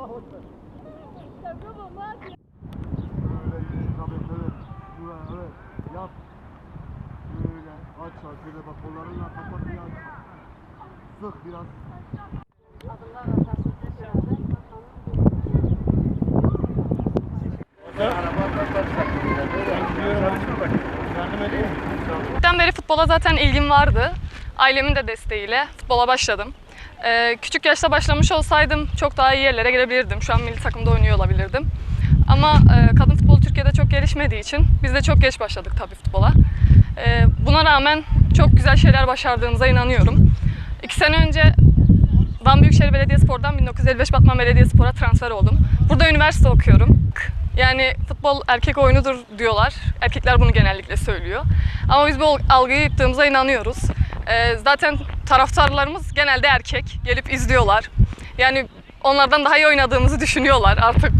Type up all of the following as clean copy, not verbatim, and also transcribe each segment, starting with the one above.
Evet. Yap. Böyle aç aç. Böyle bak kollarınla kapat biraz. Sık biraz. Adımlar atarsın herhalde. Küçükten beri futbola zaten ilgim vardı. Ailemin de desteğiyle futbola başladım. Küçük yaşta başlamış olsaydım çok daha iyi yerlere gelebilirdim. Şu an milli takımda oynuyor olabilirdim. Ama kadın futbolu Türkiye'de çok gelişmediği için biz de çok geç başladık tabii futbola. Buna rağmen çok güzel şeyler başardığımıza inanıyorum. 2 sene önce Van Büyükşehir Belediyespor'dan 1955 Batman Belediyespor'a transfer oldum. Burada üniversite okuyorum. Yani futbol erkek oyunudur diyorlar. Erkekler bunu genellikle söylüyor. Ama biz bu algıyı yıktığımıza inanıyoruz. Zaten taraftarlarımız genelde erkek. Gelip izliyorlar. Yani onlardan daha iyi oynadığımızı düşünüyorlar artık.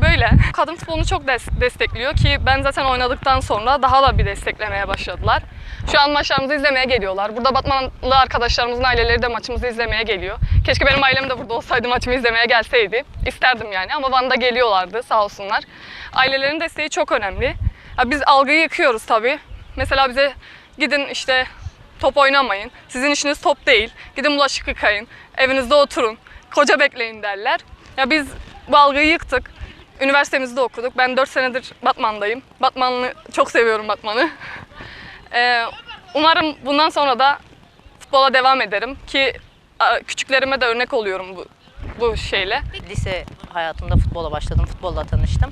Böyle. Kadın futbolunu çok destekliyor ki ben zaten oynadıktan sonra daha da bir desteklemeye başladılar. Şu an maçlarımızı izlemeye geliyorlar. Burada Batmanlı arkadaşlarımızın aileleri de maçımızı izlemeye geliyor. Keşke benim ailem de burada olsaydı, maçımı izlemeye gelseydi. İsterdim yani ama Van'da geliyorlardı sağ olsunlar. Ailelerin desteği çok önemli. Ya biz algıyı yıkıyoruz tabii. Mesela bize gidin işte top oynamayın, sizin işiniz top değil, gidin bulaşık yıkayın, evinizde oturun, koca bekleyin derler. Ya biz bu algıyı yıktık. Üniversitemizde okuduk. Ben 4 senedir Batman'dayım. Batman'ı çok seviyorum, Batman'ı. Umarım bundan sonra da futbola devam ederim ki küçüklerime de örnek oluyorum bu şeyle. Lise hayatımda futbola başladım, futbolla tanıştım.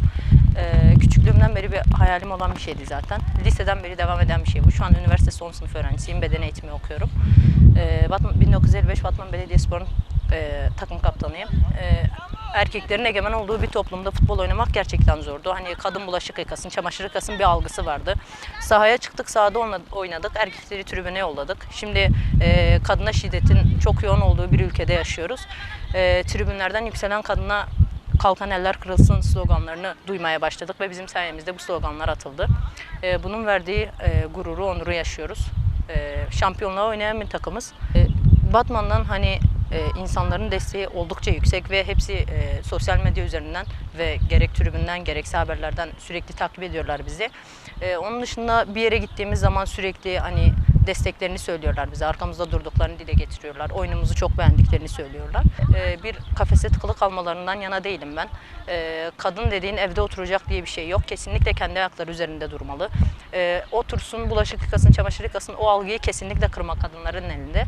Küçüklüğümden beri bir hayalim olan bir şeydi zaten. Liseden beri devam eden bir şey bu. Şu an üniversite son sınıf öğrencisiyim, beden eğitimi okuyorum. 1955 Batman Belediyespor'un takım kaptanıyım. Erkeklerin egemen olduğu bir toplumda futbol oynamak gerçekten zordu. Hani kadın bulaşık yıkasın, çamaşır yıkasın bir algısı vardı. Sahaya çıktık, sahada oynadık, erkekleri tribüne yolladık. Şimdi kadına şiddetin çok yoğun olduğu bir ülkede yaşıyoruz. Tribünlerden yükselen kadına kalkan eller kırılsın sloganlarını duymaya başladık ve bizim sayemizde bu sloganlar atıldı. Bunun verdiği gururu, onuru yaşıyoruz. Şampiyonluğa oynayan bir takımız. Batman'dan hani insanların desteği oldukça yüksek ve hepsi sosyal medya üzerinden ve gerek tribünden gerekse haberlerden sürekli takip ediyorlar bizi. Onun dışında bir yere gittiğimiz zaman sürekli hani desteklerini söylüyorlar bize, arkamızda durduklarını dile getiriyorlar, oyunumuzu çok beğendiklerini söylüyorlar. Bir kafese tıkılı kalmalarından yana değilim ben. Kadın dediğin evde oturacak diye bir şey yok. Kesinlikle kendi ayakları üzerinde durmalı. Otursun, bulaşık yıkasın, çamaşır yıkasın, o algıyı kesinlikle kırmak kadınların elinde.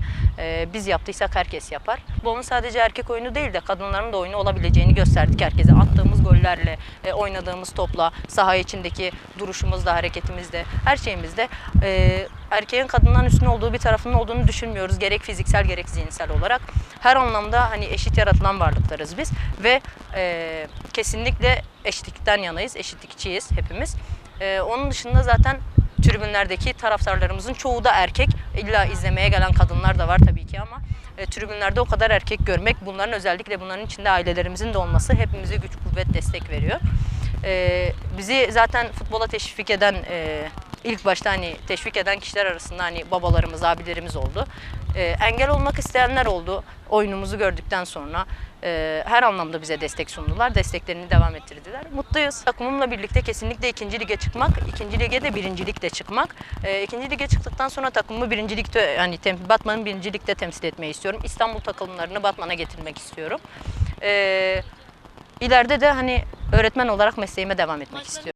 Biz yaptıysak herkes yapar. Bunun sadece erkek oyunu değil de kadınların da oyunu olabileceğini gösterdik herkese. Attığımız gollerle, oynadığımız topla, saha içindeki duruşumuzla, hareketimizle, her şeyimizde erkeğin kadından üstün olduğu bir tarafının olduğunu düşünmüyoruz. Gerek fiziksel gerek zihinsel olarak. Her anlamda hani eşit yaratılan varlıklarız biz ve kesinlikle eşitlikten yanayız, eşitlikçiyiz hepimiz. Onun dışında zaten tribünlerdeki taraftarlarımızın çoğu da erkek. İlla izlemeye gelen kadınlar da var tabii ki ama tribünlerde o kadar erkek görmek, özellikle bunların içinde ailelerimizin de olması hepimize güç, kuvvet, destek veriyor. Bizi zaten futbola teşvik eden, ilk başta hani teşvik eden kişiler arasında hani babalarımız, abilerimiz oldu. Engel olmak isteyenler oldu. Oyunumuzu gördükten sonra her anlamda bize destek sundular. Desteklerini devam ettirdiler. Mutluyuz. Takımımla birlikte kesinlikle 2. lige çıkmak, 2. lige de 1. ligde çıkmak. 2. lige çıktıktan sonra takımımı 1. ligde yani Batman'ın 1. ligde temsil etmeyi istiyorum. İstanbul takımlarını Batman'a getirmek istiyorum. İleride de hani öğretmen olarak mesleğime devam etmek istiyorum.